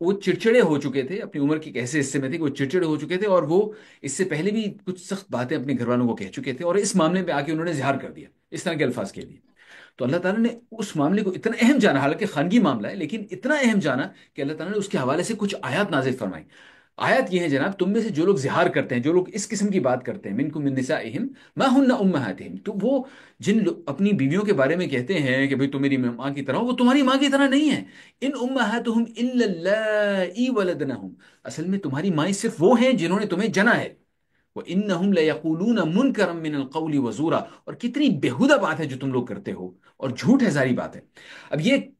وہ چڑچڑے ہو چکے تھے، اپنی عمر کے ایک ایسے حصے میں تھے کہ وہ چڑچڑے ہو چکے تھے، اور وہ اس سے پہلے بھی کچھ سخت باتیں اپنے گھر والوں کو کہہ چکے تھے، اور اس معاملے پہ آ کے انہوں نے اظہار کر دیا اس طرح کے الفاظ کے لیے. تو اللہ تعالیٰ نے اس معاملے کو اتنا اہم جانا، حالانکہ خانگی معاملہ ہے لیکن اتنا اہم جانا کہ اللہ تعالیٰ نے اس کے حوالے سے کچھ آیات نازل فرمائی. آیات یہ ہے جناب، تم میں سے جو لوگ زہار کرتے ہیں، جو لوگ اس قسم کی بات کرتے ہیں، منکم من نسائہم ما ہن امہاتہم، تو وہ اپنی بیویوں کے بارے میں کہتے ہیں کہ بھئی تم میری ماں کی طرح ہو، وہ تمہاری ماں کی طرح نہیں ہے. ان امہاتہم الا اللائی ولدنہم، اصل میں تمہاری مائیں صرف وہ ہیں جنہوں نے تمہیں جنا ہے. وَإِنَّهُمْ لَيَقُولُونَ مُنْكَرًا مِنَ الْقَوْلِ وَزُورًا، اور کتنی بےہودہ بات ہے جو تم لوگ کرتے ہو، اور جھوٹ ہے، ساری بات ہے. اب یہ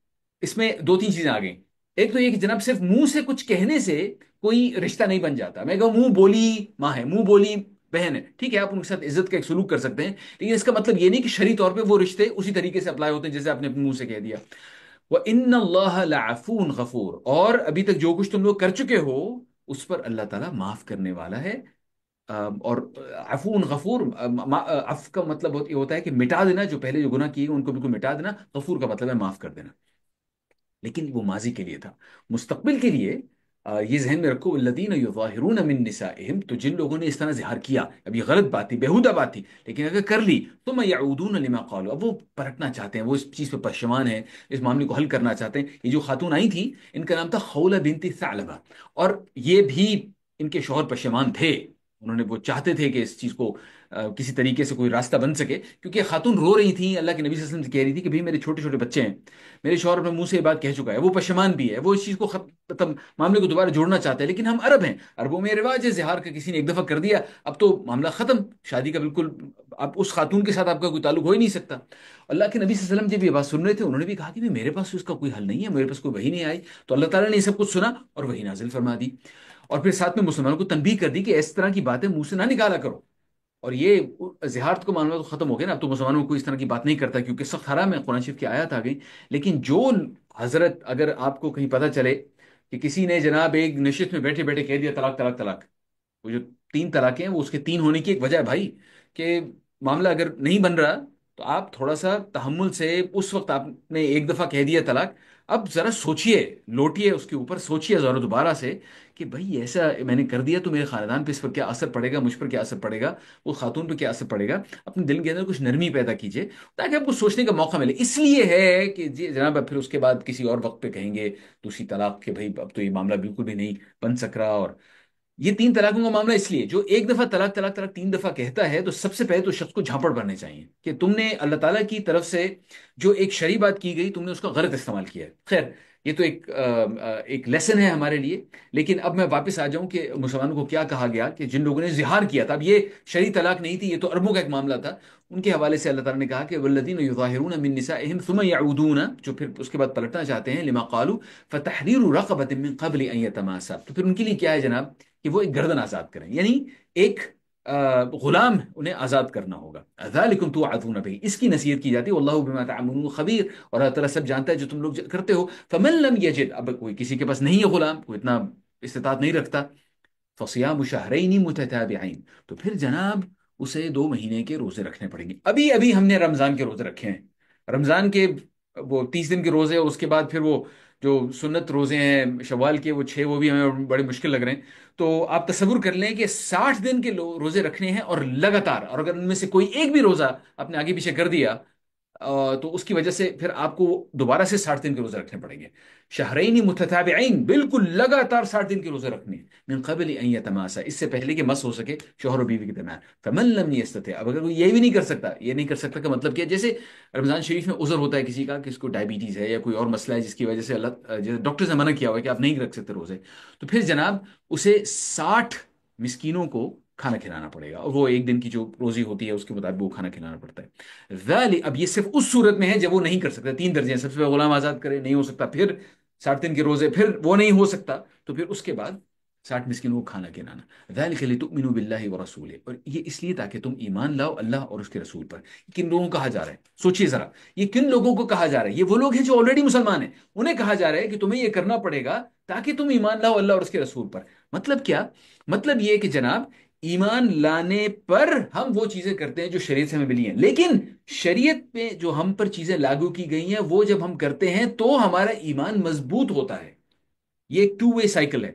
اس میں دو تین چیزیں آ گئیں. ایک تو یہ کہ جناب صرف منہ سے کچھ کہنے سے کوئی رشتہ نہیں بن جاتا. میں کہوں منہ بولی ماں ہے، منہ بولی بہن ہے، ٹھیک ہے، آپ ان کے ساتھ عزت کا ایک سلوک کر سکتے ہیں، لیکن اس کا مطلب یہ نہیں کہ شرعی طور پہ وہ رشتے اسی طریقے سے اپلائی ہوتے ہیں جیسے آپ نے اپنے منہ سے کہہ دیا. وَإِنَّ اللَّهَ لَعَفُوٌ غَفُورٌ، اور ابھی تک جو کچھ تم لوگ کر چکے ہو اس پر اللہ تعالیٰ معاف کرنے والا ہے. اور عفون غفور، عفو کا مطلب یہ ہوتا ہے کہ مٹا دینا، جو پہلے جو گناہ کیے ان کو بالکل مٹا دینا. غفور کا مطلب ہے معاف کر دینا. لیکن وہ ماضی کے لیے تھا. مستقبل کے لیے یہ ذہن میں رکھو، الذین یظاہرون من نسائہم، تو جن لوگوں نے اس طرح اظہار کیا، اب یہ غلط بات تھی، بےہودہ بات تھی، لیکن اگر کر لی ثم یعودون لما قالوا، اب وہ پلٹنا چاہتے ہیں، وہ اس چیز پہ پشیمان ہیں، اس معاملے کو حل کرنا چاہتے ہیں. یہ جو خاتون آئی تھی ان کا نام تھا خولہ بنت ثعلبہ، اور یہ بھی ان کے شوہر پشیمان تھے. انہوں نے وہ چاہتے تھے کہ اس چیز کو کسی طریقے سے کوئی راستہ بن سکے، کیونکہ خاتون رو رہی تھیں، اللہ کے نبی صلی اللہ علیہ وسلم سے کہہ رہی تھی کہ بھئی میرے چھوٹے چھوٹے بچے ہیں، میرے شوہر اپنے منہ سے یہ بات کہہ چکا ہے، وہ پشیمان بھی ہے، وہ اس چیز کو ختم، معاملے کو دوبارہ جوڑنا چاہتے ہیں، لیکن ہم عرب ہیں، عربوں میں رواج ہے زہار کا، کسی نے ایک دفعہ کر دیا اب تو معاملہ ختم، شادی کا بالکل، اب اس خاتون کے ساتھ آپ کا کوئی تعلق ہو ہی نہیں سکتا. اللہ کے نبی صلی اللہ علیہ وسلم جب یہ بات سن رہے تھے انہوں نے بھی کہا کہ میرے پاس اس کا کوئی حل نہیں ہے، میرے پاس کوئی وحی نہیں آئی. تو اللہ تعالیٰ نے یہ سب کچھ سنا اور وحی نازل فرما دی، اور پھر ساتھ میں مسلمانوں کو تنبیہ کر دی کہ اس طرح کی باتیں منہ سے نہ نکالا کرو. اور یہ زہارت کو معاملہ تو ختم ہو گیا نا، اب تو مسلمانوں کو اس طرح کی بات نہیں کرتا کیونکہ سخت حرام ہے، قرآن شریف کی آیات آ گئی. لیکن جو حضرت، اگر آپ کو کہیں پتہ چلے کہ کسی نے جناب ایک نشست میں بیٹھے بیٹھے کہہ دیا طلاق طلاق طلاق، وہ جو تین طلاقیں ہیں وہ اس کے تین ہونے کی ایک وجہ ہے بھائی، کہ معاملہ اگر نہیں بن رہا تو آپ تھوڑا سا تحمل سے، اس وقت آپ نے ایک دفعہ کہہ دیا طلاق، اب ذرا سوچئے، لوٹیے اس کے اوپر، سوچئے ذرا دوبارہ سے کہ بھائی ایسا میں نے کر دیا تو میرے خاندان پہ اس پر کیا اثر پڑے گا، مجھ پر کیا اثر پڑے گا، وہ خاتون پہ کیا اثر پڑے گا. اپنے دل کے اندر کچھ نرمی پیدا کیجئے تاکہ آپ کو سوچنے کا موقع ملے. اس لیے ہے کہ جی جناب اب پھر اس کے بعد کسی اور وقت پہ کہیں گے دوسری طلاق کے، بھائی اب تو یہ معاملہ بالکل بھی نہیں بن سک رہا. اور یہ تین طلاقوں کا معاملہ اس لیے، جو ایک دفعہ طلاق طلاق طلاق تین دفعہ کہتا ہے تو سب سے پہلے تو شخص کو جھاپڑ بھرنے چاہیے کہ تم نے اللہ تعالیٰ کی طرف سے جو ایک شرعی بات کی گئی تم نے اس کا غلط استعمال کیا ہے. خیر یہ تو ایک لیسن ہے ہمارے لیے. لیکن اب میں واپس آ جاؤں کہ مسلمانوں کو کیا کہا گیا کہ جن لوگوں نے زہار کیا تھا، اب یہ شرعی طلاق نہیں تھی، یہ تو عربوں کا ایک معاملہ تھا، ان کے حوالے سے اللہ تعالیٰ نے کہا کہ والذین یظاہرون من نسائہم ثم یعودون، جو پھر اس کے بعد پلٹنا چاہتے ہیں، لما قالوا فتحریر رقبۃ من قبل ان یتماسا، تو پھر ان کے لیے کیا ہے جناب کہ وہ ایک گردن آزاد کریں، یعنی ایک غلام انہیں آزاد کرنا ہوگا. ذالکم توعظون بہ، اس کی نصیحت کی جاتی ہے، واللہ بما تعملون خبیر، اور اللہ تعالیٰ سب جانتا ہے جو تم لوگ کرتے ہو. فمن لم یجد، اب کوئی کسی کے پاس نہیں ہے غلام، کوئی اتنا استطاعت نہیں رکھتا، فصیام شہرین متتابعین، تو پھر جناب اسے 2 مہینے کے روزے رکھنے پڑیں گے. ابھی ابھی ہم نے رمضان کے روزے رکھے ہیں، رمضان کے وہ 30 دن کے روزے، اور اس کے بعد پھر وہ جو سنت روزے ہیں شوال کے وہ 6، وہ بھی ہمیں بڑے مشکل لگ رہے ہیں. تو آپ تصور کر لیں کہ 60 دن کے روزے رکھنے ہیں اور لگاتار، اور اگر ان میں سے کوئی ایک بھی روزہ آپ نے آگے پیچھے کر دیا تو اس کی وجہ سے پھر آپ کو دوبارہ سے 60 دن کے روزے رکھنے پڑیں گے. شہرین متتابعین، بالکل لگاتار 60 دن کے روزے رکھنے ہیں، من قبل ان یتماسا، اس سے پہلے کہ مس ہو سکے شوہر و بیوی کے درمیان. فمن لم یستطع، اب اگر وہ یہ بھی نہیں کر سکتا، یہ نہیں کر سکتا کا مطلب کیا، جیسے رمضان شریف میں عذر ہوتا ہے کسی کا کہ اس کو ڈائبٹیز ہے یا کوئی اور مسئلہ ہے جس کی وجہ سے اللہ جیسے ڈاکٹر نے منع کیا ہوا ہے کہ آپ نہیں رکھ سکتے روزے، تو پھر جناب اسے 60 مسکینوں کو کھانا کھلانا پڑے گا، اور وہ ایک دن کی جو روزی ہوتی ہے اس کے مطابق وہ کھانا کھلانا پڑتا ہے. اب یہ صرف اس صورت میں ہے جب وہ نہیں کر سکتا. 3 درجے ہیں، سب سے پہلے غلام آزاد کرے، نہیں ہو سکتا، پھر 60 دن کے روزے، پھر وہ نہیں ہو سکتا تو پھر اس کے بعد 60 مسکینوں کو کھانا کھلانا. ذالک لتؤمنوا باللہ ورسولہ، اور یہ اس لیے تاکہ تم ایمان لاؤ اللہ اور اس کے رسول پر. کن لوگوں کو کہا جا رہا ہے، سوچئے ذرا، یہ کن لوگوں کو کہا جا رہا ہے؟ یہ وہ لوگ ہیں جو آلریڈی مسلمان ہیں، انہیں کہا جا رہا ہے کہ تمہیں یہ کرنا پڑے گا تاکہ تم ایمان لاؤ اللہ اور اس کے رسول پر. مطلب کیا؟ مطلب یہ کہ جناب ایمان لانے پر ہم وہ چیزیں کرتے ہیں جو شریعت سے ہمیں ملی ہیں، لیکن شریعت پہ جو ہم پر چیزیں لاگو کی گئی ہیں وہ جب ہم کرتے ہیں تو ہمارا ایمان مضبوط ہوتا ہے. یہ ایک ٹو وے سائیکل ہے.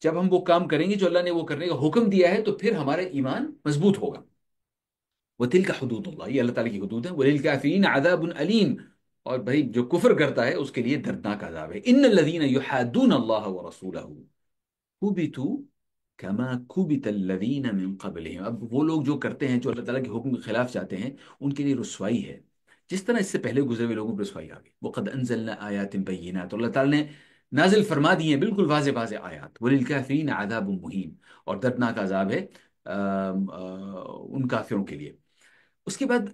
جب ہم وہ کام کریں گے جو اللہ نے وہ کرنے کا حکم دیا ہے تو پھر ہمارا ایمان مضبوط ہوگا. وَتِلْكَ حدود اللہ، یہ اللہ تعالیٰ کی حدود ہے. وَلِلْكَافِرِينَ عَذَابٌ أَلِيمٌ، اور بھائی جو کفر کرتا ہے اس کے لیے دردناک عذاب ہے. ان الذين يحادون الله ورسوله كبتوا كما كبت الذين من قبلهم. اب وہ لوگ جو کرتے ہیں، جو اللہ تعالیٰ کے حکم کے خلاف جاتے ہیں، ان کے لیے رسوائی ہے جس طرح اس سے پہلے گزرے ہوئے لوگوں پر رسوائی آ گئی. وقد انزلنا آیات بینات، اور اللہ تعالیٰ نے نازل فرما دی ہیں بالکل واضح واضح آیات. وللکافرین عذاب مہین، اور دردناک عذاب ہے ان کافروں کے لیے. اس کے بعد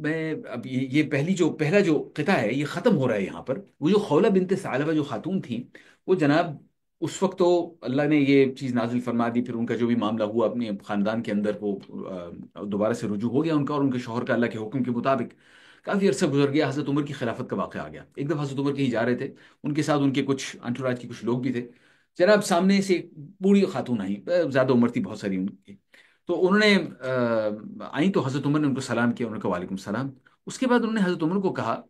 میں اب یہ پہلا جو قطعہ ہے یہ ختم ہو رہا ہے یہاں پر. وہ جو خولہ بنت ثعلبہ جو خاتون تھیں، وہ جناب اس وقت تو اللہ نے یہ چیز نازل فرما دی، پھر ان کا جو بھی معاملہ ہوا اپنے خاندان کے اندر وہ دوبارہ سے رجوع ہو گیا ان کا اور ان کے شوہر کا اللہ کے حکم کے مطابق. کافی عرصہ گزر گیا، حضرت عمر کی خلافت کا واقعہ آ گیا. ایک دفعہ حضرت عمر کہیں جا رہے تھے، ان کے ساتھ ان کے کچھ انٹوراج کے کچھ لوگ بھی تھے. جناب سامنے سے ایک بوڑھی خاتون آئی، زیادہ عمر تھی بہت ساری ان کی. تو انہوں نے آئیں تو حضرت عمر نے ان کو سلام کیا، انہوں نے کہا وعلیکم السلام. اس کے بعد انہوں نے حضرت عمر کو کہا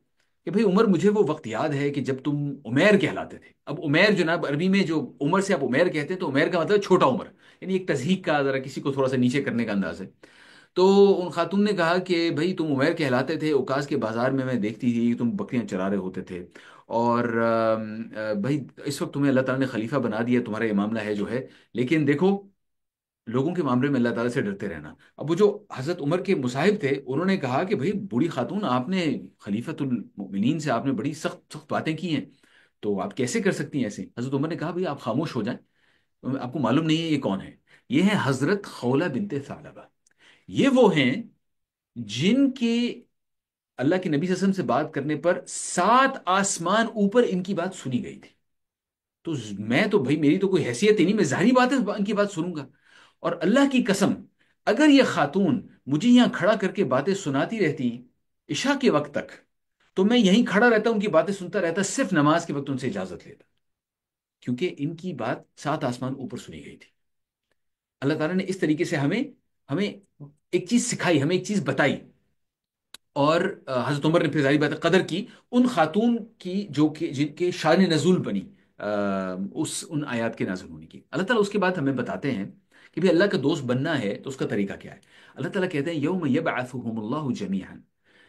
کہ بھئی عمر، مجھے وہ وقت یاد ہے کہ جب تم عمیر کہلاتے تھے. اب عمیر جناب عربی میں جو عمر سے آپ عمیر کہتے ہیں تو عمیر کا مطلب چھوٹا عمر، یعنی ایک تضحیک کا، ذرا کسی کو تھوڑا سا نیچے کرنے کا انداز ہے. تو ان خاتون نے کہا کہ بھئی تم عمیر کہلاتے تھے، اوکاز کے بازار میں دیکھتی تھی تم بکریاں چرا رہے ہوتے تھے، اور بھئی اس وقت تمہیں اللہ تعالیٰ نے خلیفہ بنا دیا، تمہارا یہ معاملہ ہے جو ہے، لیکن دیکھو لوگوں کے معاملے میں اللہ تعالیٰ سے ڈرتے رہنا. اب وہ جو حضرت عمر کے مصاحب تھے انہوں نے کہا کہ بھئی بوڑھی خاتون، آپ نے خلیفۃ المؤمنین سے آپ نے بڑی سخت سخت باتیں کی ہیں، تو آپ کیسے کر سکتی ہیں ایسے؟ حضرت عمر نے کہا بھئی آپ خاموش ہو جائیں، آپ کو معلوم نہیں ہے یہ کون ہے. یہ ہیں حضرت خولہ بنت ثعلبہ. یہ وہ ہیں جن کے اللہ کے نبی صلی اللہ علیہ وسلم سے بات کرنے پر 7 آسمان اوپر ان کی بات سنی گئی تھی. تو میں تو بھائی میری تو کوئی حیثیت ہی نہیں، میں ظاہری بات ہے ان کی بات سنوں گا. اور اللہ کی قسم، اگر یہ خاتون مجھے یہاں کھڑا کر کے باتیں سناتی رہتی عشاء کے وقت تک، تو میں یہیں کھڑا رہتا، ان کی باتیں سنتا رہتا، صرف نماز کے وقت ان سے اجازت لیتا، کیونکہ ان کی بات 7 آسمان اوپر سنی گئی تھی. اللہ تعالیٰ نے اس طریقے سے ہمیں ہمیں ایک چیز سکھائی، ہمیں ایک چیز بتائی. اور حضرت عمر نے پھر ظاہری بات ہے قدر کی ان خاتون کی جو کہ جن کے شان نزول بنی ان آیات کے نازل ہونے کی. اللہ تعالیٰ اس کے بعد ہمیں بتاتے ہیں کہ بھی اللہ کا دوست بننا ہے تو اس کا طریقہ کیا ہے. اللہ تعالیٰ کہتے ہیں یوم یبعثہم اللہ جمیعا،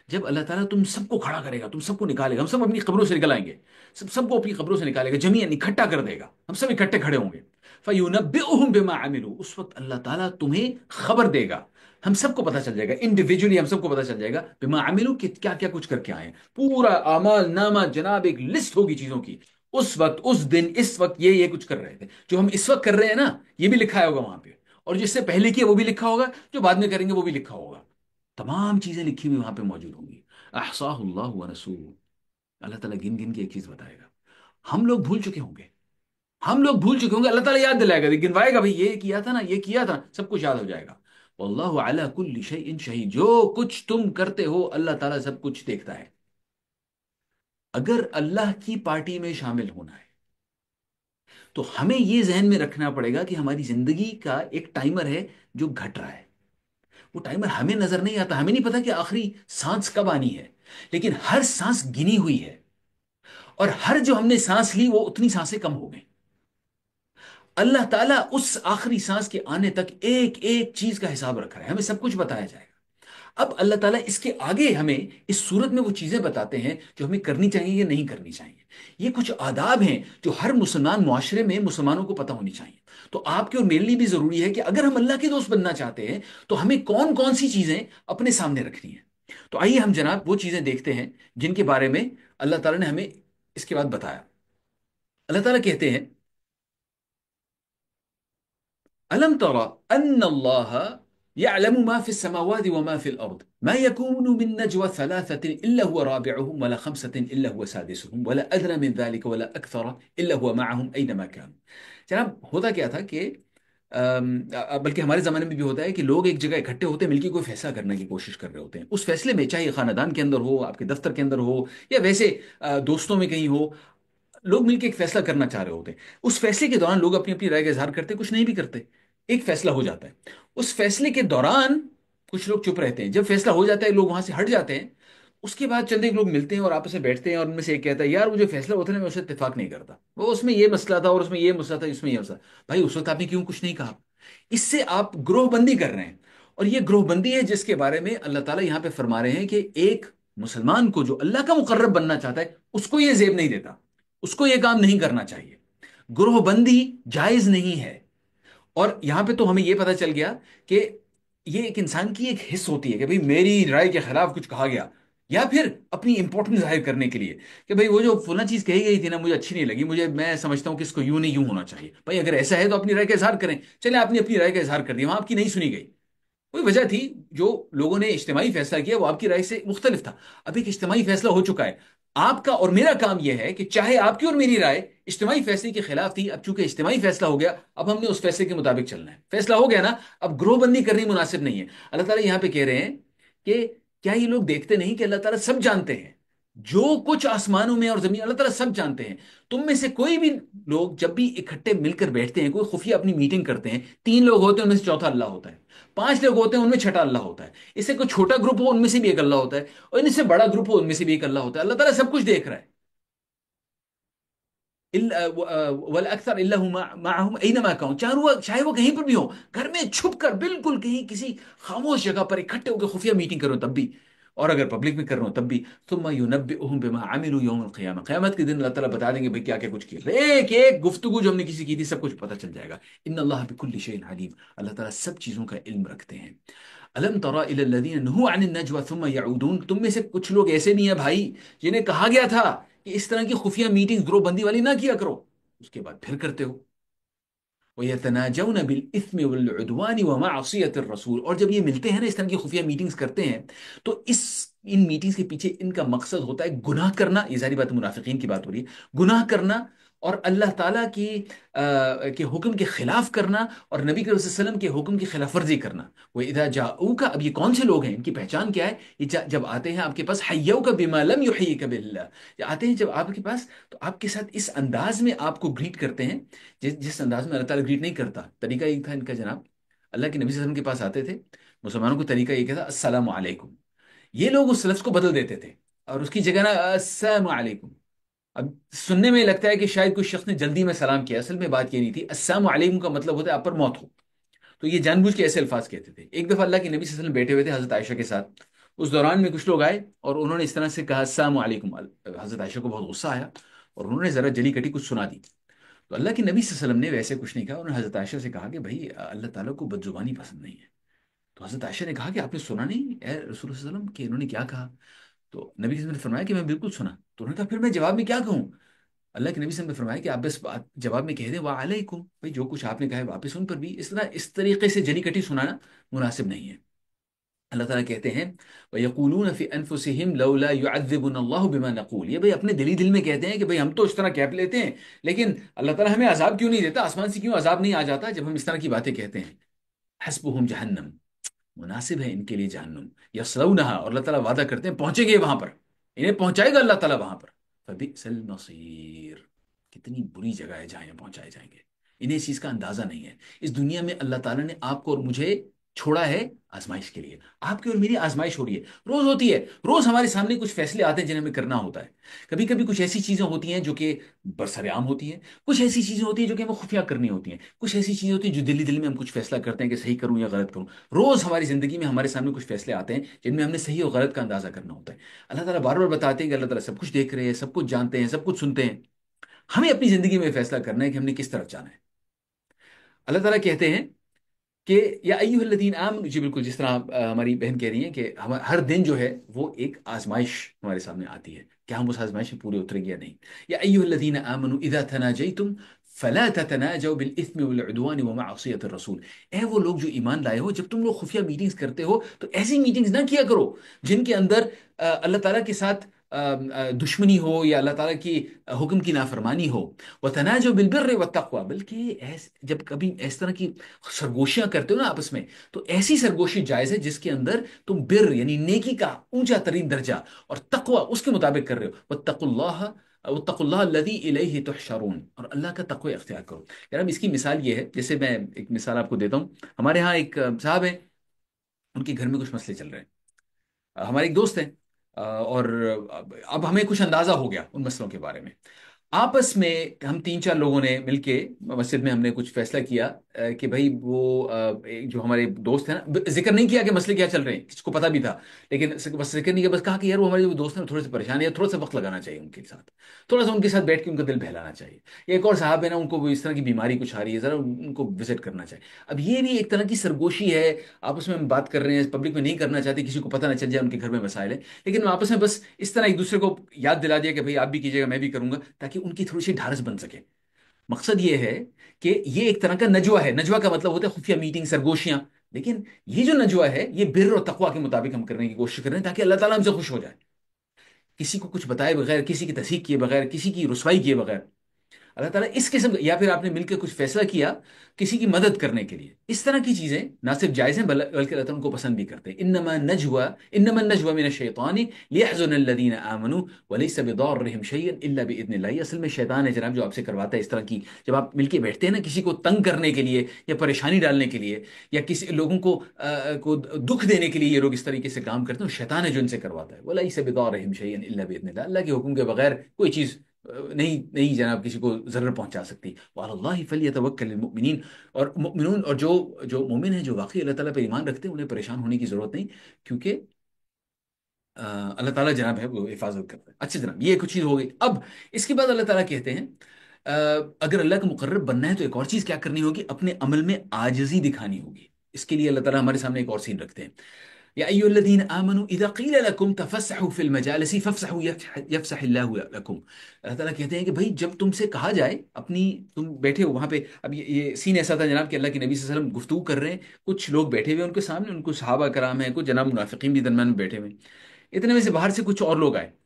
جب اللہ تعالیٰ تم سب کو کھڑا کرے گا، تم سب کو نکالے گا، ہم سب اپنی قبروں سے نکل آئیں گے، سب کو اپنی قبروں سے نکالے گا، جمیعا اکٹھا کر دے گا، ہم سب اکٹھے کھڑے ہوں گے. فَيُنَبِّئُهُم بِمَا عَمِلُوا، اس وقت اللہ تعالیٰ تمہیں خبر دے گا، ہم سب کو پتا چل جائے گا، انڈیویجولی ہم سب کو پتا چل جائے گا بما عملوا کہ کیا کیا کچھ کر کے آئے ہیں. پورا اعمال نامہ جناب ایک لسٹ ہوگی چیزوں کی. اس وقت، اس دن، اس وقت یہ کچھ کر رہے تھے، جو ہم اس وقت کر رہے ہیں نا یہ بھی لکھا ہوگا وہاں پہ، اور جس سے پہلے کیا وہ بھی لکھا ہوگا، جو بعد میں کریں گے وہ بھی لکھا ہوگا. تمام چیزیں لکھی ہوئی وہاں پہ موجود ہوں گی. احصاہ اللہ ونسوہ، اللہ تعالیٰ گن گن کے ایک چیز بتائے گا. ہم لوگ بھول چکے ہوں گے، ہم لوگ بھول چکے ہوں گے، اللہ تعالیٰ یاد دلائے گا، گنوائے گا، بھائی یہ کیا تھا نا، یہ کیا تھا، سب کچھ یاد ہو جائے گا. واللہ علی کل شیء شہید، جو کچھ تم کرتے ہو اللہ تعالیٰ سب کچھ دیکھتا ہے. اگر اللہ کی پارٹی میں شامل ہونا ہے تو ہمیں یہ ذہن میں رکھنا پڑے گا کہ ہماری زندگی کا ایک ٹائمر ہے جو گھٹ رہا ہے. وہ ٹائمر ہمیں نظر نہیں آتا، ہمیں نہیں پتا کہ آخری سانس کب آنی ہے، لیکن ہر سانس گنی ہوئی ہے، اور ہر جو ہم نے سانس لی وہ اتنی سانسیں کم ہو گئیں. اللہ تعالیٰ اس آخری سانس کے آنے تک ایک ایک چیز کا حساب رکھ رہا ہے، ہمیں سب کچھ بتایا جائے گا. اب اللہ تعالیٰ اس کے آگے ہمیں اس صورت میں وہ چیزیں بتاتے ہیں جو ہمیں کرنی چاہیے یا نہیں کرنی چاہیے. یہ کچھ آداب ہیں جو ہر مسلمان معاشرے میں مسلمانوں کو پتہ ہونی چاہیے. تو آپ کے اور میرے لیے بھی ضروری ہے کہ اگر ہم اللہ کے دوست بننا چاہتے ہیں تو ہمیں کون کون سی چیزیں اپنے سامنے رکھنی ہیں. تو آئیے ہم جناب وہ چیزیں دیکھتے ہیں جن کے بارے میں اللہ تعالیٰ نے ہمیں اس کے بعد بتایا. اللہ تعالیٰ کہتے ہیں ألم ترى أن الله يعلم ما في السماوات وما في الأرض ما يكون من نجوى ثلاثة إلا هو رابعهم ولا خمسة إلا هو سادسهم ولا أدنى من ذلك ولا أكثر إلا هو معهم أينما كانوا. جناب ہوتا کیا تھا کہ بلکہ ہمارے زمانے میں بھی ہوتا ہے کہ لوگ ایک جگہ اکٹھے ہوتے ہیں، مل کے کوئی فیصلہ کرنے کی کوشش کر رہے ہوتے ہیں. اس فیصلے میں چاہے خاندان کے اندر ہو، آپ کے دفتر کے اندر ہو، یا ویسے دوستوں میں کہیں ہو، لوگ مل کے ایک فیصلہ کرنا چاہ رہے ہوتے ہیں. اس فیصلے کے دوران لوگ اپنی اپنی رائے کا اظہار کرتے، کچھ نہیں بھی کرتے. ایک فیصلہ ہو جاتا ہے، اس فیصلے کے دوران کچھ لوگ چپ رہتے ہیں. جب فیصلہ ہو جاتا ہے لوگ وہاں سے ہٹ جاتے ہیں، اس کے بعد چند ایک لوگ ملتے ہیں اور آپس میں بیٹھتے ہیں، اور ان میں سے ایک کہتا ہے یار وہ جو فیصلہ ہوتا ہے نا میں اسے اتفاق نہیں کرتا، وہ اس میں یہ مسئلہ تھا اور اس میں یہ مسئلہ تھا، اس میں یہ مسئلہ۔ بھائی اس وقت آپ نے کیوں کچھ نہیں کہا؟ اس سے آپ گروہ بندی کر رہے ہیں، اور یہ گروہ بندی ہے جس کے بارے میں اللہ تعالیٰ یہاں پہ فرما رہے ہیں کہ ایک مسلمان کو جو اللہ کا مقرب بننا چاہتا ہے اس کو یہ زیب نہیں دیتا، اس کو یہ کام نہیں کرنا چاہیے۔ گروہ بندی جائز نہیں ہے۔ اور یہاں پہ تو ہمیں یہ پتا چل گیا کہ یہ ایک انسان کی ایک حص ہوتی ہے کہ بھئی میری رائے کے خلاف کچھ کہا گیا، یا پھر اپنی امپورٹنس ظاہر کرنے کے لیے کہ بھئی وہ جو فلاں چیز کہی گئی تھی نا مجھے اچھی نہیں لگی، میں سمجھتا ہوں کہ اس کو یوں نہیں یوں ہونا چاہیے۔ بھئی اگر ایسا ہے تو اپنی رائے کا اظہار کریں، چلے آپ نے اپنی رائے کا اظہار کر دیا، وہاں آپ کی نہیں سنی گئی، کوئی وجہ تھی، جو لوگوں نے اجتماعی فیصلہ کیا وہ آپ کی رائے سے مختلف تھا۔ اب ایک اجتماعی فیصلہ ہو چکا ہے، آپ کا اور میرا کام یہ ہے کہ چاہے آپ کی اور میری رائے اجتماعی فیصلے کے خلاف تھی، اب چونکہ اجتماعی فیصلہ ہو گیا، اب ہم نے اس فیصلے کے مطابق چلنا ہے، فیصلہ ہو گیا نا، اب گروہ بندی کرنی مناسب نہیں ہے۔ اللہ تعالیٰ یہاں پہ کہہ رہے ہیں کہ کیا یہ لوگ دیکھتے نہیں کہ اللہ تعالیٰ سب جانتے ہیں، جو کچھ آسمانوں میں اور زمین اللہ تعالیٰ سب جانتے ہیں۔ تم میں سے کوئی بھی لوگ جب بھی اکٹھے مل کر بیٹھتے ہیں، کوئی خفیہ اپنی میٹنگ کرتے ہیں، تین لوگ ہوتے ہیں ان میں سے چوتھا اللہ ہوتا ہے، پانچ لوگ ہوتے ہیں ان میں چھٹا اللہ ہوتا ہے، اس سے کوئی چھوٹا گروپ ہو ان میں سے بھی ایک اللہ ہوتا ہے، اور ان سے بڑا گروپ ہو ان میں سے بھی ایک اللہ ہوتا ہے۔ اللہ تعالیٰ سب کچھ دیکھ رہا ہے۔ والاکثر الا معهم اينما كانوا، چاہے وہ کہیں پر بھی ہو، گھر میں چھپ کر بالکل کہیں کسی خاموش جگہ پر اکٹھے ہو کے خفیہ میٹنگ کرو تب بھی، اور اگر پبلک میں کر رہے ہو تب بھی، ثم ينبئهم بما عملوا يوم القيامه، قیامت کے دن اللہ تعالیٰ بتا دیں گے بھئی کیا کیا کچھ کیا، ایک ایک گفتگو جو ہم نے کسی کی تھی سب کچھ پتہ چل جائے گا۔ ان اللہ بكل شيء علیم، اللہ تعالیٰ سب چیزوں کا علم رکھتے ہیں۔ الم تر الى الذين نهوا عن النجوى ثم يعودون، تم میں سے کچھ لوگ ایسے نہیں ہیں بھائی جنہیں کہا گیا تھا کہ اس طرح کی خفیہ میٹنگ گروہ بندی والی نہ کیا کرو، اس کے بعد پھر کرتے ہو۔ وَيَتَنَاجَوْنَ بِالْإِثْمِ وَالْعُدْوَانِ وَمَعْصِيَةِ الرَّسُولِ، اور جب یہ ملتے ہیں نا اس طرح کی خفیہ میٹنگز کرتے ہیں تو ان میٹنگز کے پیچھے ان کا مقصد ہوتا ہے گناہ کرنا، یہ ظاہری بات منافقین کی بات ہو رہی ہے، گناہ کرنا اور اللہ تعالیٰ کے حکم کے خلاف کرنا، اور نبی کریم صلی اللہ علیہ وسلم کے حکم کی خلاف ورزی کرنا۔ وَإِذَا جَاءُوكَ، اب یہ کون سے لوگ ہیں، ان کی پہچان کیا ہے؟ یہ جب آتے ہیں آپ کے پاس، حَيَّوْكَ بِمَا لَمْ يُحْيِكَ بِاللَّهِ، آتے ہیں جب آپ کے پاس تو آپ کے ساتھ اس انداز میں آپ کو گریٹ کرتے ہیں جس انداز میں اللہ تعالیٰ گریٹ نہیں کرتا۔ طریقہ ایک تھا ان کا جناب، اللہ کے نبی صلی اللہ علیہ وسلم کے پاس آتے تھے، مسلمانوں کو طریقہ یہ تھا السلام علیکم، یہ لوگ اس لفظ کو بدل دیتے تھے اور اس کی جگہ نا السلام علیکم۔ اب سننے میں لگتا ہے کہ شاید کوئی شخص نے جلدی میں سلام کیا، اصل میں بات یہ نہیں تھی، السلام علیکم کا مطلب ہوتا ہے آپ پر موت ہو، تو یہ جان بوجھ کے ایسے الفاظ کہتے تھے۔ ایک دفعہ اللہ کے نبی صلی اللہ علیہ وسلم بیٹھے ہوئے تھے حضرت عائشہ کے ساتھ، اس دوران میں کچھ لوگ آئے اور انہوں نے اس طرح سے کہا السلام علیکم، حضرت عائشہ کو بہت غصہ آیا اور انہوں نے ذرا جلی کٹی کچھ سنا دی، تو اللہ کے نبی صلی اللہ علیہ وسلم نے ویسے کچھ نہیں کہا، انہوں نے حضرت عائشہ سے کہا کہ بھائی اللہ تعالیٰ کو بد زبانی پسند نہیں ہے۔ تو حضرت عائشہ نے کہا کہ آپ نے سنا نہیں اے رسول اللہ صلی اللہ علیہ وسلم کہ انہوں نے کیا کہا؟ تو نبی صلی اللہ علیہ وسلم نے فرمایا کہ میں بالکل سنا۔ تو انہوں نے کہا پھر میں جواب میں کیا کہوں؟ اللہ کے نبی صلی اللہ علیہ وسلم نے فرمایا کہ آپ بس جواب میں کہہ دیں وعلیکم، بھائی جو کچھ آپ نے کہا ہے واپس ان پر بھی، اس طریقے سے جلی کٹی سنانا مناسب نہیں ہے۔ اللہ تعالیٰ کہتے ہیں وَيَقُولُونَ فِي أَنفُسِهِمْ لَوْلَا يُعَذِّبُنَا اللَّهُ بِمَا نَقُولُ، یہ بھائی اپنے دلی دل میں کہتے ہیں کہ بھائی ہم تو اس طرح کہہ لیتے ہیں لیکن اللہ تعالیٰ ہمیں عذاب کیوں نہیں دیتا، آسمان سے کیوں عذاب نہیں آ جاتا جب ہم اس طرح کی باتیں کہتے ہیں۔ حسبهم جہنم، مناسب ہے ان کے لیے جہنم، یصلونها، اور اللہ تعالیٰ وعدہ کرتے ہیں پہنچیں گے وہاں پر، انہیں پہنچائے گا اللہ تعالیٰ وہاں پر، فبئس المصیر، کتنی بری جگہ ہے جہاں یہ پہنچائے جائیں گے۔ انہیں اس چیز کا اندازہ نہیں ہے، اس دنیا میں اللہ تعالیٰ نے آپ کو اور مجھے چھوڑا ہے آزمائش کے لیے، آپ کی اور میری آزمائش ہو رہی ہے، روز ہوتی ہے، روز ہمارے سامنے کچھ فیصلے آتے ہیں جنہیں ہمیں کرنا ہوتا ہے۔ کبھی کبھی کچھ ایسی چیزیں ہوتی ہیں جو کہ برسر عام ہوتی ہیں، کچھ ایسی چیزیں ہوتی ہیں جو کہ ہمیں خفیہ کرنی ہوتی ہیں، کچھ ایسی چیزیں ہوتی ہیں جو دلی میں ہم کچھ فیصلہ کرتے ہیں کہ صحیح کروں یا غلط کروں۔ روز ہماری زندگی میں ہمارے سامنے کچھ فیصلے آتے ہیں جن میں ہم نے صحیح اور غلط کا اندازہ کرنا ہوتا ہے۔ اللہ تعالیٰ بار بار بتاتے ہیں کہ اللہ تعالیٰ سب کچھ دیکھ رہے ہیں، سب کچھ جانتے ہیں، سب کچھ سنتے ہیں، ہمیں اپنی زندگی میں فیصلہ کرنا ہے کہ ہم نے کس طرف جانا ہے۔ اللہ تعالیٰ کہتے ہیں کہ یا ایھا الذین آمنوا، جی بالکل جس طرح ہماری بہن کہہ رہی ہیں کہ ہر دن جو ہے وہ ایک آزمائش ہمارے سامنے آتی ہے، کیا ہم اس آزمائش میں پورے اتریں گے یا نہیں۔ یا ایھا الذین آمنوا اذا تناجیتم فلا تتناجوا بالاثم والعدوان ومعصیۃ الرسول، اے وہ لوگ جو ایمان لائے ہو، جب تم لوگ خفیہ میٹنگز کرتے ہو تو ایسی میٹنگز نہ کیا کرو جن کے اندر اللہ تعالیٰ کے ساتھ دشمنی ہو یا اللہ تعالیٰ کی حکم کی نافرمانی ہو۔ وتناجوا بالبر والتقوى، بلکہ جب کبھی اس طرح کی سرگوشیاں کرتے ہو نا آپس میں تو ایسی سرگوشی جائز ہے جس کے اندر تم بر یعنی نیکی کا اونچا ترین درجہ اور تقوی اس کے مطابق کر رہے ہو۔ واتقوا اللہ الذی الیہ تحشرون، اور اللہ کا تقوی اختیار کرو۔ یار اب اس کی مثال یہ ہے، جیسے میں ایک مثال آپ کو دیتا ہوں، ہمارے ہاں ایک صاحب ہیں، ان کے گھر میں کچھ مسئلے چل رہے ہیں، ہمارے ایک دوست ہیں، اور اب ہمیں کچھ اندازہ ہو گیا ان مسئلوں کے بارے میں. آپس میں ہم تین چار لوگوں نے مل کے مسجد میں ہم نے کچھ فیصلہ کیا کہ بھائی وہ ایک جو ہمارے دوست ہیں نا، ذکر نہیں کیا کہ مسئلے کیا چل رہے ہیں، کسی کو پتہ بھی تھا، لیکن بس ذکر نہیں کیا، بس کہا کہ یار وہ ہمارے جو دوست ہیں تھوڑے سے پریشان ہیں، تھوڑا سا وقت لگانا چاہیے ان کے ساتھ، تھوڑا سا ان کے ساتھ بیٹھ کے ان کا دل بہلانا چاہیے. ایک اور صاحب ہے نا، ان کو وہ اس طرح کی بیماری کچھ آ رہی ہے، ذرا ان کو وزٹ کرنا چاہیے. اب یہ بھی ایک طرح کی سرگوشی ہے، آپس میں ہم بات کر رہے ہیں، پبلک میں نہیں کرنا چاہتے، کسی کو پتہ نہ چل جائے ان کے گھر میں مسائل ہیں، لیکن آپس میں بس اس طرح ایک دوسرے کو یاد دلا دیا کہ بھائی آپ بھی کیجیے گا میں بھی کروں گا، تاکہ ان کی تھوڑی سی ڈھارس بن سکے. مقصد یہ ہے کہ یہ ایک طرح کا نجوہ ہے. نجوہ کا مطلب ہوتا ہے خفیہ میٹنگ، سرگوشیاں. لیکن یہ جو نجوہ ہے یہ بر اور تقوی کے مطابق ہم کرنے کی کوشش کر رہے ہیں، تاکہ اللہ تعالیٰ ہم سے خوش ہو جائے. کسی کو کچھ بتائے بغیر، کسی کی تصحیح کیے بغیر، کسی کی رسوائی کیے بغیر. اللہ تعالیٰ اس قسم یا پھر آپ نے مل کے کچھ فیصلہ کیا کسی کی مدد کرنے کے لیے، اس طرح کی چیزیں نہ صرف جائز ہیں بلکہ اللہ تعالیٰ ان کو پسند بھی کرتے ہیں. انما النجوى من الشیطان لیحزن الذین آمنوا وليس بضارهم شيئا الا باذن اللہ. یہ اصل میں شیطان ہے جناب جو آپ سے کرواتا ہے اس طرح کی، جب آپ مل کے بیٹھتے ہیں نا کسی کو تنگ کرنے کے لیے یا پریشانی ڈالنے کے لیے یا کسی لوگوں کو دکھ دینے کے لیے، یہ لوگ اس طریقے سے کام کرتے ہیں، شیطان ہے جو ان سے کرواتا ہے. وليس بضارهم شيئا الا باذن اللہ. اللہ کے حکم کے بغیر کوئی چیز نہیں نہیں جناب کسی کو ضرر پہنچا سکتی. وعلی اللہ فلیتوکل المؤمنین. اور مؤمنون اور جو مومن ہیں، جو واقعی اللہ تعالیٰ پہ ایمان رکھتے ہیں، انہیں پریشان ہونے کی ضرورت نہیں، کیونکہ اللہ تعالیٰ جناب ہے وہ حفاظت کرتا ہے. اچھا جناب، یہ کچھ چیز ہو گئی. اب اس کے بعد اللہ تعالیٰ کہتے ہیں اگر اللہ کا مقرب بننا ہے تو ایک اور چیز کیا کرنی ہوگی، اپنے عمل میں عاجزی دکھانی ہوگی. اس کے لیے اللہ تعالیٰ ہمارے سامنے ایک اور سین رکھتے ہیں. یا ایھا الذین آمنوا اذا قیل لکم تفسحوا فی المجالس فافسحوا یفسح اللہ لکم. اللہ تعالیٰ کہتے ہیں کہ بھائی جب تم سے کہا جائے اپنی، تم بیٹھے ہو وہاں پہ. اب یہ سین ایسا تھا جناب کہ اللہ کے نبی صلی اللہ علیہ وسلم گفتگو کر رہے ہیں، کچھ لوگ بیٹھے ہوئے ان کے سامنے، ان کو صحابہ کرام ہیں، کچھ جناب منافقین بھی درمیان میں بیٹھے ہوئے. اتنے میں سے باہر سے کچھ اور لوگ آئے.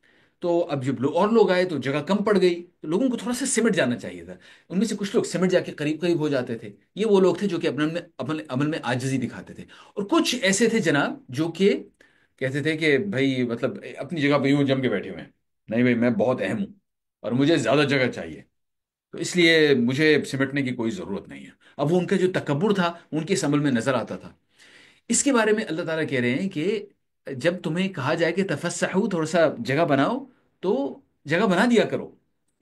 تو اب جب اور لوگ آئے تو جگہ کم پڑ گئی، تو لوگوں کو تھوڑا سا سمٹ جانا چاہیے تھا. ان میں سے کچھ لوگ سمٹ جا کے قریب قریب ہو جاتے تھے. یہ وہ لوگ تھے جو کہ اپنے عمل میں عاجزی دکھاتے تھے. اور کچھ ایسے تھے جناب جو کہ کہتے تھے کہ بھائی مطلب اپنی جگہ پہ یوں جم کے بیٹھے ہوئے ہیں، نہیں بھائی میں بہت اہم ہوں اور مجھے زیادہ جگہ چاہیے، تو اس لیے مجھے سمٹنے کی کوئی ضرورت نہیں ہے. اب وہ ان کا جو تکبر تھا ان کے اس عمل میں نظر آتا تھا. اس کے بارے میں اللہ تعالیٰ کہہ رہے ہیں کہ جب تمہیں کہا جائے کہ تفسحو، تھوڑا سا جگہ بناؤ، تو جگہ بنا دیا کرو.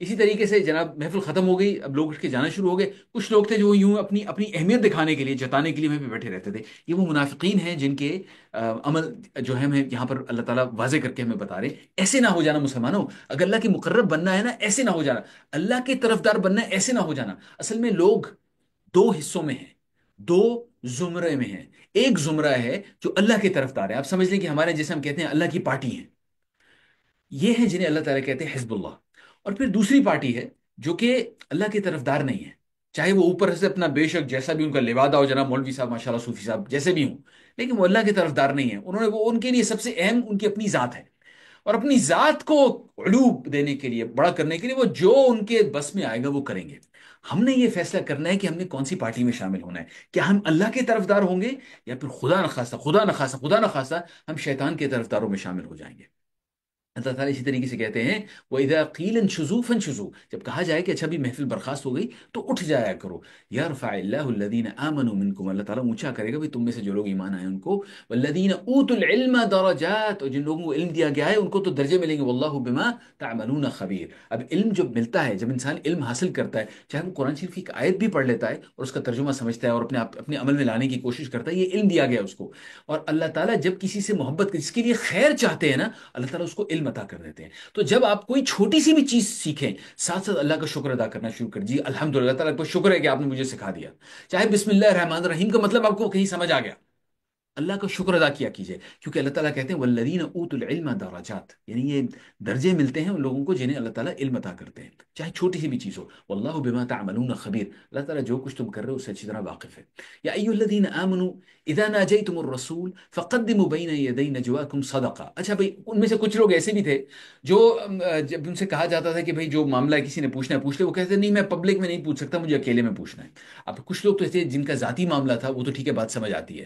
اسی طریقے سے جناب محفل ختم ہو گئی، اب لوگ اٹھ کے جانا شروع ہو گئے. کچھ لوگ تھے جو یوں اپنی اپنی اہمیت دکھانے کے لیے، جتانے کے لیے وہیں پہ بیٹھے رہتے تھے. یہ وہ منافقین ہیں جن کے عمل جو ہے ہمیں یہاں پر اللہ تعالیٰ واضح کر کے ہمیں بتا رہے ہیں. ایسے نہ ہو جانا مسلمانوں، اگر اللہ کے مقرب بننا ہے نا ایسے نہ ہو جانا، اللہ کے طرفدار بننا ہے ایسے نہ ہو جانا. اصل میں لوگ دو حصوں میں ہیں، دو زمرے میں ہیں. ایک زمرہ ہے جو اللہ کی طرفدار ہے، آپ سمجھ لیں کہ ہمارے جیسے ہم کہتے ہیں اللہ کی پارٹی ہیں، یہ ہیں جنہیں اللہ تعالیٰ کہتے ہیں حزب اللہ. اور پھر دوسری پارٹی ہے جو کہ اللہ کی طرفدار نہیں ہے، چاہے وہ اوپر سے اپنا بے شک جیسا بھی ان کا لبادہ ہو جناب، مولوی صاحب ماشاءاللہ، صوفی صاحب جیسے بھی ہوں، لیکن وہ اللہ کی طرفدار نہیں ہے. انہوں نے وہ ان کے لیے سب سے اہم ان کی اپنی ذات ہے، اور اپنی ذات کو علو دینے کے لیے، بڑا کرنے کے لیے، وہ جو ان کے بس میں آئے گا وہ کریں گے. ہم نے یہ فیصلہ کرنا ہے کہ ہم نے کون سی پارٹی میں شامل ہونا ہے. کیا ہم اللہ کے طرفدار ہوں گے، یا پھر خدا نخواستہ خدا نخواستہ خدا نخواستہ ہم شیطان کے طرفداروں میں شامل ہو جائیں گے. اللہ تعالیٰ اسی طریقے سے کہتے ہیں وَإِذَا قِيلَ انشُزُوا فَانشُزُوا. جب کہا جائے کہ اچھا بھی محفل برخاست ہو گئی تو اٹھ جایا کرو. يَرْفَعِ اللَّهُ الَّذِينَ آمَنُوا مِنكُمْ. اللہ تعالیٰ اونچا کرے گا بھی تم میں سے جو لوگ ایمان آئے ان کو. وَالَّذِينَ أُوتُوا الْعِلْمَ دَرَجَاتٍ. اور جن لوگوں کو علم دیا گیا ہے ان کو تو درجے ملیں گے. وَاللَّهُ بِمَا تَعْمَلُونَ خَبِيرٌ. اب علم جب ملتا ہے، جب انسان علم حاصل کرتا ہے، چاہے وہ قرآن شریف کی ایک آیت بھی پڑھ لیتا ہے اور اس کا ترجمہ سمجھتا ہے اور اپنے عمل میں لانے کی کوشش کرتا ہے، یہ علم دیا گیا اس کو. اور اللہ تعالیٰ جب کسی سے محبت، جس کے لیے خیر چاہتے ہیں نا، اللہ تعالیٰ اس کو علم عطا کر دیتے ہیں. تو جب آپ کوئی چھوٹی سی بھی چیز سیکھیں، ساتھ ساتھ اللہ کا شکر ادا کرنا شروع کر. جی الحمدللہ، تعالیٰ کو شکر ہے کہ آپ نے مجھے سکھا دیا. چاہے بسم اللہ الرحمن الرحیم کا مطلب آپ کو کہیں سمجھ آ گیا، اللہ کا شکر ادا کیا کیجئے. کیونکہ اللہ تعالیٰ کہتے ہیں والذین اوتوا العلم درجات، یعنی یہ درجے ملتے ہیں ان لوگوں کو جنہیں اللہ تعالیٰ علم عطا کرتے ہیں، چاہے چھوٹی سی بھی چیز ہو. واللہ بما تعملون خبیر. اللہ تعالیٰ جو کچھ تم کر رہے ہو اس سے اچھی طرح واقف ہے. یا ایھا الذین آمنوا اذا ناجیتم الرسول فقدموا بین یدی نجواکم صدقہ. اچھا بھائی، ان میں سے کچھ لوگ ایسے بھی تھے جو جب ان سے کہا جاتا تھا کہ بھائی جو معاملہ کسی نے پوچھنا ہے پوچھ لے، وہ کہتے ہیں نہیں میں پبلک میں نہیں پوچھ سکتا، مجھے اکیلے میں پوچھنا ہے. اب کچھ لوگ تو ایسے جن کا ذاتی معاملہ تھا وہ تو ٹھیک ہے، بات سمجھ آتی ہے.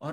اور